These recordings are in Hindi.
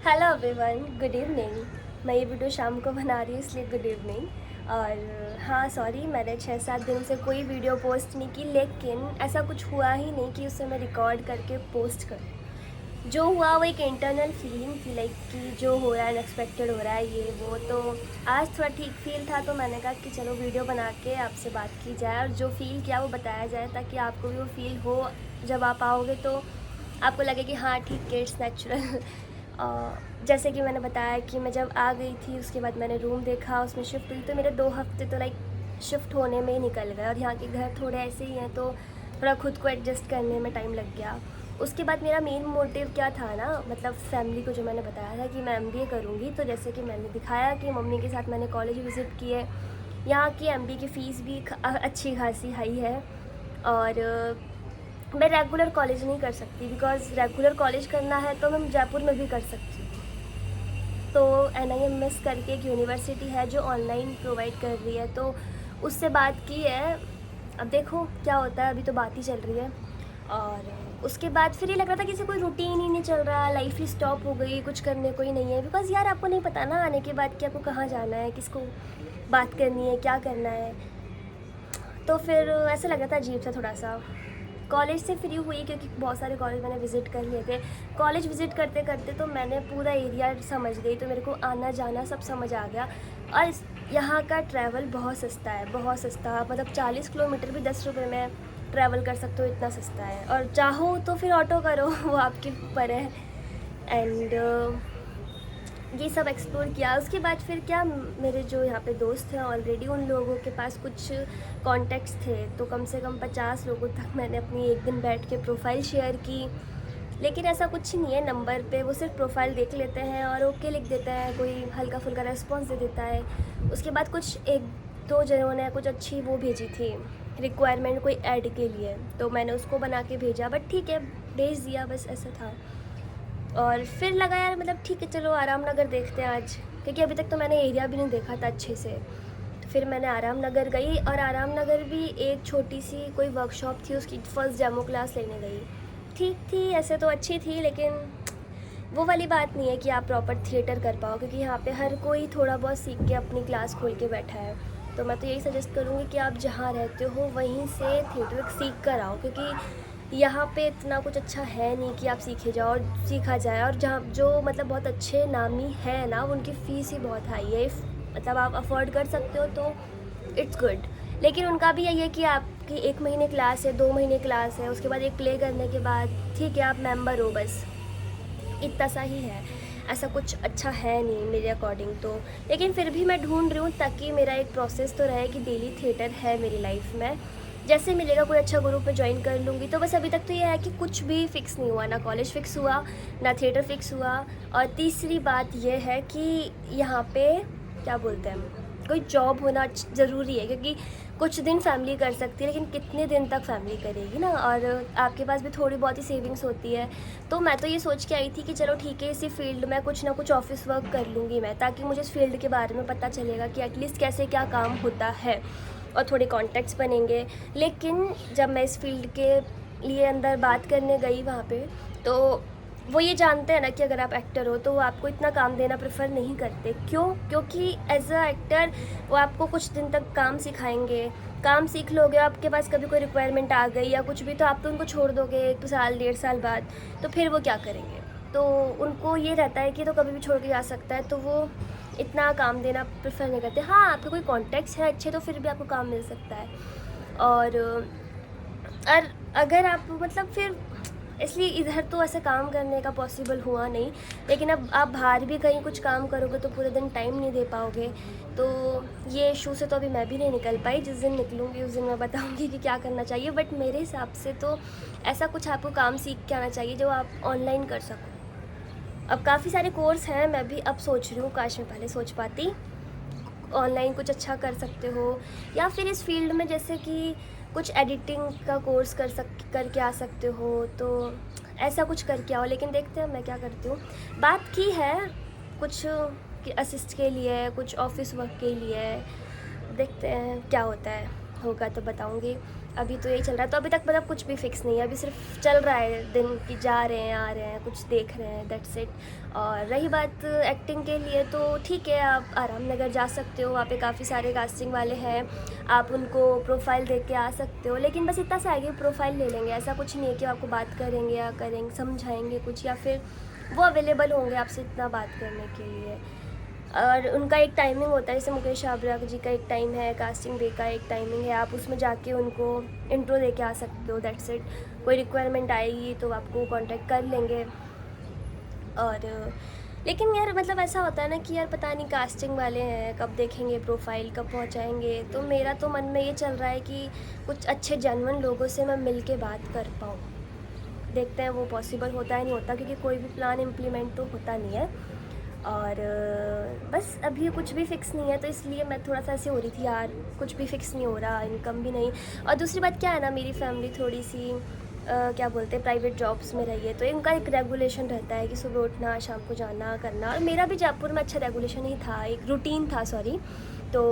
Hello everyone, good evening. मैं ये वीडियो शाम को बना रही हूँ इसलिए गुड इवनिंग। और हाँ सॉरी, मैंने 6-7 दिन से कोई वीडियो पोस्ट नहीं की, लेकिन ऐसा कुछ हुआ ही नहीं कि उसे मैं रिकॉर्ड करके पोस्ट करूँ। जो हुआ वो एक इंटरनल फीलिंग थी, लाइक कि जो हो रहा है अनएक्सपेक्टेड हो रहा है ये वो। तो आज थोड़ा ठीक फील था तो मैंने कहा कि चलो वीडियो बना के आपसे बात की जाए और जो फ़ील किया वो बताया जाए, ताकि आपको भी वो फील हो। जब आप आओगे तो आपको लगे कि हाँ ठीक है, इट्स नेचुरल। जैसे कि मैंने बताया कि मैं जब आ गई थी उसके बाद मैंने रूम देखा, उसमें शिफ्ट हुई, तो मेरे 2 हफ्ते तो लाइक शिफ्ट होने में ही निकल गए। और यहाँ के घर थोड़े ऐसे ही हैं तो थोड़ा खुद को एडजस्ट करने में टाइम लग गया। उसके बाद मेरा मेन मोटिव क्या था ना, मतलब फैमिली को जो मैंने बताया था कि मैं एमबीए करूँगी, तो जैसे कि मैंने दिखाया कि मम्मी के साथ मैंने कॉलेज विज़िट किए। यहाँ की एमबीए की फ़ीस भी अच्छी खासी हाई है। और मैं रेगुलर कॉलेज नहीं कर सकती, बिकॉज़ रेगुलर कॉलेज करना है तो मैं जयपुर में भी कर सकती हूँ। तो NIMS करके एक यूनिवर्सिटी है जो ऑनलाइन प्रोवाइड कर रही है, तो उससे बात की है। अब देखो क्या होता है, अभी तो बात ही चल रही है। और उसके बाद फिर ये लग रहा था कि इसे कोई रूटीन ही नहीं चल रहा, लाइफ ही स्टॉप हो गई, कुछ करने को ही नहीं है। बिकॉज़ यार आपको नहीं पता ना आने के बाद कि आपको कहाँ जाना है, किसको बात करनी है, क्या करना है। तो फिर ऐसा लग रहा था अजीब सा थोड़ा सा। कॉलेज से फ्री हुई क्योंकि बहुत सारे कॉलेज मैंने विज़िट कर लिए थे। कॉलेज विज़िट करते करते तो मैंने पूरा एरिया समझ गई, तो मेरे को आना जाना सब समझ आ गया। और यहाँ का ट्रैवल बहुत सस्ता है, बहुत सस्ता। मतलब 40 किलोमीटर भी 10 रुपये में ट्रैवल कर सकते हो, इतना सस्ता है। और चाहो तो फिर ऑटो करो वो आपके ऊपर है। एंड ये सब एक्सप्लोर किया। उसके बाद फिर क्या, मेरे जो यहाँ पे दोस्त हैं ऑलरेडी, उन लोगों के पास कुछ कॉन्टैक्ट्स थे, तो कम से कम 50 लोगों तक मैंने अपनी एक दिन बैठ के प्रोफाइल शेयर की। लेकिन ऐसा कुछ नहीं है, नंबर पे वो सिर्फ प्रोफाइल देख लेते हैं और ओके लिख देते हैं, कोई हल्का फुल्का रेस्पॉन्स दे देता है। उसके बाद कुछ 1-2 जनों ने कुछ अच्छी वो भेजी थी रिक्वायरमेंट कोई ऐड के लिए, तो मैंने उसको बना के भेजा, बट ठीक है भेज दिया, बस ऐसा था। और फिर लगा यार, मतलब ठीक है चलो आराम नगर देखते हैं आज, क्योंकि अभी तक तो मैंने एरिया भी नहीं देखा था अच्छे से। तो फिर मैंने आराम नगर गई, और आराम नगर भी एक छोटी सी कोई वर्कशॉप थी, उसकी फ़र्स्ट डेमो क्लास लेने गई। ठीक थी, ऐसे तो अच्छी थी, लेकिन वो वाली बात नहीं है कि आप प्रॉपर थिएटर कर पाओ, क्योंकि यहाँ पे हर कोई थोड़ा बहुत सीख के अपनी क्लास खोल के बैठा है। तो मैं तो यही सजेस्ट करूँगी कि आप जहाँ रहते हो वहीं से थिएटर सीख कर आओ, क्योंकि यहाँ पे इतना कुछ अच्छा है नहीं कि आप सीखे जाओ और सीखा जाए। और जहाँ जो मतलब बहुत अच्छे नामी है ना, उनकी फ़ीस ही बहुत हाई है। मतलब आप अफोर्ड कर सकते हो तो इट्स गुड। लेकिन उनका भी यही है कि आपकी 1 महीने क्लास है, 2 महीने क्लास है, उसके बाद एक प्ले करने के बाद ठीक है आप मेंबर हो, बस इतना सा ही है। ऐसा कुछ अच्छा है नहीं मेरे अकॉर्डिंग तो। लेकिन फिर भी मैं ढूंढ रही हूँ ताकि मेरा एक प्रोसेस तो रहे कि डेली थिएटर है मेरी लाइफ में। जैसे मिलेगा कोई अच्छा ग्रुप में ज्वाइन कर लूँगी। तो बस अभी तक तो ये है कि कुछ भी फ़िक्स नहीं हुआ, ना कॉलेज फ़िक्स हुआ, ना थिएटर फ़िक्स हुआ। और तीसरी बात ये है कि यहाँ पे क्या बोलते हैं, कोई जॉब होना ज़रूरी है, क्योंकि कुछ दिन फैमिली कर सकती है, लेकिन कितने दिन तक फैमिली करेगी ना। और आपके पास भी थोड़ी बहुत ही सेविंग्स होती है। तो मैं तो ये सोच के आई थी कि चलो ठीक है, इसी फील्ड में कुछ ना कुछ ऑफिस वर्क कर लूँगी मैं, ताकि मुझे इस फील्ड के बारे में पता चलेगा कि एटलीस्ट कैसे क्या काम होता है, और थोड़े कॉन्टैक्ट्स बनेंगे। लेकिन जब मैं इस फील्ड के लिए अंदर बात करने गई वहाँ पे, तो वो ये जानते हैं ना कि अगर आप एक्टर हो तो वो आपको इतना काम देना प्रेफर नहीं करते। क्यों? क्योंकि एज अ एक्टर वो आपको कुछ दिन तक काम सिखाएंगे। काम सीख लोगे, आपके पास कभी कोई रिक्वायरमेंट आ गई या कुछ भी, तो आप तो उनको छोड़ दोगे 1 साल 1.5 साल बाद, तो फिर वो क्या करेंगे? तो उनको ये रहता है कि तो कभी भी छोड़ के जा सकता है, तो वो इतना काम देना प्रेफर नहीं करते। हाँ, आपके कोई कॉन्टैक्ट्स हैं अच्छे तो फिर भी आपको काम मिल सकता है। और अगर आप मतलब फिर इसलिए इधर तो ऐसे काम करने का पॉसिबल हुआ नहीं। लेकिन अब आप बाहर भी कहीं कुछ काम करोगे तो पूरे दिन टाइम नहीं दे पाओगे। तो ये इशू से तो अभी मैं भी नहीं निकल पाई। जिस दिन निकलूँगी उस दिन मैं बताऊँगी कि क्या करना चाहिए। बट मेरे हिसाब से तो ऐसा कुछ आपको काम सीख के आना चाहिए जो आप ऑनलाइन कर सको। अब काफ़ी सारे कोर्स हैं, मैं भी अब सोच रही हूँ काश मैं पहले सोच पाती। ऑनलाइन कुछ अच्छा कर सकते हो, या फिर इस फील्ड में जैसे कि कुछ एडिटिंग का कोर्स करके आ सकते हो, तो ऐसा कुछ करके आओ। लेकिन देखते हैं मैं क्या करती हूँ। बात की है कुछ कि असिस्ट के लिए, कुछ ऑफिस वर्क के लिए, देखते हैं क्या होता है, होगा तो बताऊँगी। अभी तो यही चल रहा है। तो अभी तक मतलब कुछ भी फिक्स नहीं है, अभी सिर्फ चल रहा है दिन कि जा रहे हैं आ रहे हैं कुछ देख रहे हैं, दैट्स इट। और रही बात एक्टिंग के लिए तो ठीक है, आप आराम नगर जा सकते हो, वहाँ पे काफ़ी सारे कास्टिंग वाले हैं, आप उनको प्रोफाइल देख के आ सकते हो। लेकिन बस इतना सा है कि प्रोफाइल ले लेंगे, ऐसा कुछ नहीं है कि आपको बात करेंगे या करेंगे समझाएंगे कुछ, या फिर वो अवेलेबल होंगे आपसे इतना बात करने के लिए। और उनका एक टाइमिंग होता है, जैसे मुकेश छाबड़ा जी का एक टाइम है, कास्टिंग डे का एक टाइमिंग है, आप उसमें जाके उनको इंट्रो दे के आ सकते हो, दैट्स इट। कोई रिक्वायरमेंट आएगी तो आपको कांटेक्ट कर लेंगे। और लेकिन यार मतलब ऐसा होता है ना कि यार पता नहीं कास्टिंग वाले हैं कब देखेंगे प्रोफाइल, कब पहुंचाएंगे। तो मेरा तो मन में ये चल रहा है कि कुछ अच्छे जेन्युइन लोगों से मैं मिल के बात कर पाऊँ। देखते हैं वो पॉसिबल होता है नहीं होता, क्योंकि कोई भी प्लान इम्प्लीमेंट तो होता नहीं है। और बस अभी कुछ भी फ़िक्स नहीं है, तो इसलिए मैं थोड़ा सा ऐसे हो रही थी यार, कुछ भी फ़िक्स नहीं हो रहा, इनकम भी नहीं। और दूसरी बात क्या है ना, मेरी फैमिली थोड़ी सी क्या बोलते हैं प्राइवेट जॉब्स में रही है, तो इनका एक रेगुलेशन रहता है कि सुबह उठना शाम को जाना करना। और मेरा भी जयपुर में अच्छा रेगुलेशन ही था, एक रूटीन था सॉरी। तो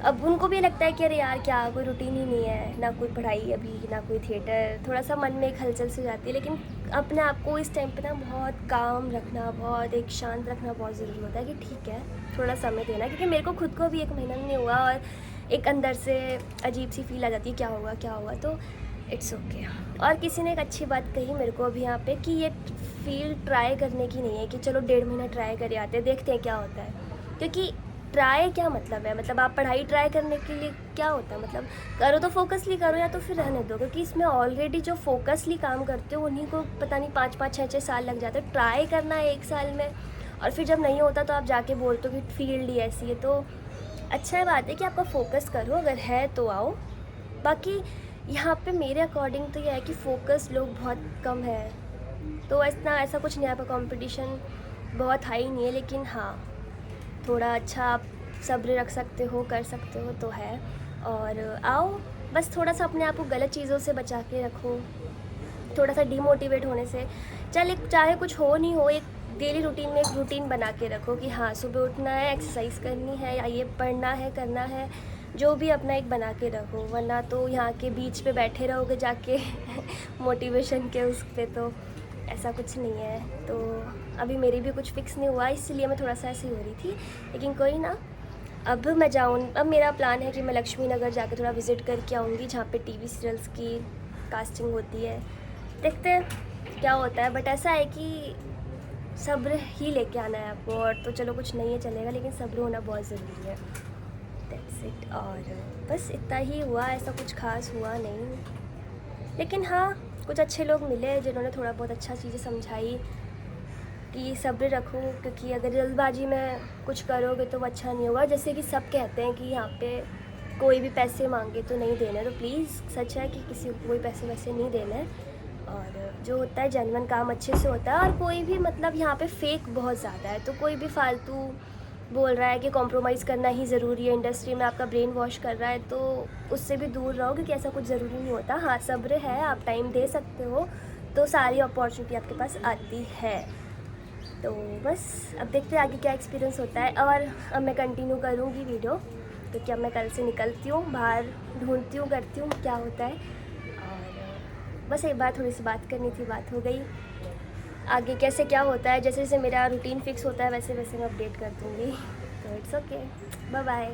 अब उनको भी लगता है कि अरे यार क्या कोई रूटीन ही नहीं है, ना कोई पढ़ाई अभी ना कोई थिएटर, थोड़ा सा मन में एक हलचल सी जाती है। लेकिन अपने आप को इस टाइम पे ना बहुत काम रखना, बहुत एक शांत रखना बहुत ज़रूरी होता है कि ठीक है थोड़ा समय देना। क्योंकि मेरे को खुद को भी 1 महीना नहीं हुआ और एक अंदर से अजीब सी फील आ जाती है क्या होगा क्या होगा। तो इट्स ओके। और किसी ने एक अच्छी बात कही मेरे को अभी यहाँ पे कि ये फील्ड ट्राई करने की नहीं है कि चलो 1.5 महीना ट्राई कर आते हैं देखते हैं क्या होता है। क्योंकि ट्राई क्या मतलब है, मतलब आप पढ़ाई ट्राई करने के लिए क्या होता है, मतलब करो तो फोकसली करो या तो फिर रहने दो। क्योंकि इसमें ऑलरेडी जो फोकसली काम करते हो उन्हीं को पता नहीं 5-5 6-6 साल लग जाते हैं। ट्राई करना है 1 साल में, और फिर जब नहीं होता तो आप जाके बोलते हो कि फील्ड ही ऐसी है। तो अच्छा बात है कि आपका फोकस करो, अगर है तो आओ। बाकी यहाँ पे मेरे अकॉर्डिंग तो यह है कि फोकस लोग बहुत कम है, तो ऐसा कुछ नहीं, यहाँ पर कॉम्पिटिशन बहुत हाई नहीं है। लेकिन हाँ थोड़ा अच्छा आप सब्र रख सकते हो, कर सकते हो तो है। और आओ, बस थोड़ा सा अपने आप को गलत चीज़ों से बचा के रखो, थोड़ा सा डीमोटिवेट होने से। चल एक चाहे कुछ हो नहीं हो, एक डेली रूटीन में एक रूटीन बना के रखो कि हाँ सुबह उठना है, एक्सरसाइज करनी है, या ये पढ़ना है करना है, जो भी अपना एक बना के रखो। वरना तो यहाँ के बीच पे बैठे रहोगे जाके मोटिवेशन के उस पे, तो ऐसा कुछ नहीं है। तो अभी मेरी भी कुछ फ़िक्स नहीं हुआ, इसलिए मैं थोड़ा सा ऐसी हो रही थी। लेकिन कोई ना, अब मैं जाऊँ, अब मेरा प्लान है कि मैं लक्ष्मी नगर जाके थोड़ा विज़िट करके आऊँगी, जहाँ पे टीवी सीरियल्स की कास्टिंग होती है। देखते हैं क्या होता है, बट ऐसा है कि सब्र ही लेके आना है आपको। और तो चलो कुछ नहीं है चलेगा, लेकिन सब्र होना बहुत ज़रूरी है, दैट्स इट। और बस इतना ही हुआ, ऐसा कुछ खास हुआ नहीं। लेकिन हाँ कुछ अच्छे लोग मिले जिन्होंने थोड़ा बहुत अच्छा चीज़ें समझाई कि सब्र रखो, क्योंकि अगर जल्दबाजी में कुछ करोगे तो वो अच्छा नहीं होगा। जैसे कि सब कहते हैं कि यहाँ पे कोई भी पैसे मांगे तो नहीं देने, तो प्लीज़ सच है कि किसी को कोई पैसे वैसे नहीं देने। और जो होता है जेन्युइन काम अच्छे से होता है। और कोई भी मतलब यहाँ पे फेक बहुत ज़्यादा है, तो कोई भी फालतू बोल रहा है कि कॉम्प्रोमाइज़ करना ही ज़रूरी है, इंडस्ट्री में आपका ब्रेन वॉश कर रहा है, तो उससे भी दूर रहो, क्योंकि ऐसा कुछ ज़रूरी नहीं होता। हाँ सब्र है, आप टाइम दे सकते हो तो सारी अपॉर्चुनिटी आपके पास आती है। तो बस अब देखते हैं आगे क्या एक्सपीरियंस होता है। और अब मैं कंटिन्यू करूँगी वीडियो, क्योंकि अब मैं कल से निकलती हूँ बाहर, ढूंढती हूँ करती हूँ क्या होता है। और बस एक बार थोड़ी सी बात करनी थी, बात हो गई। आगे कैसे क्या होता है, जैसे जैसे मेरा रूटीन फिक्स होता है वैसे वैसे मैं अपडेट कर दूँगी। तो इट्स ओके, बाय बाय।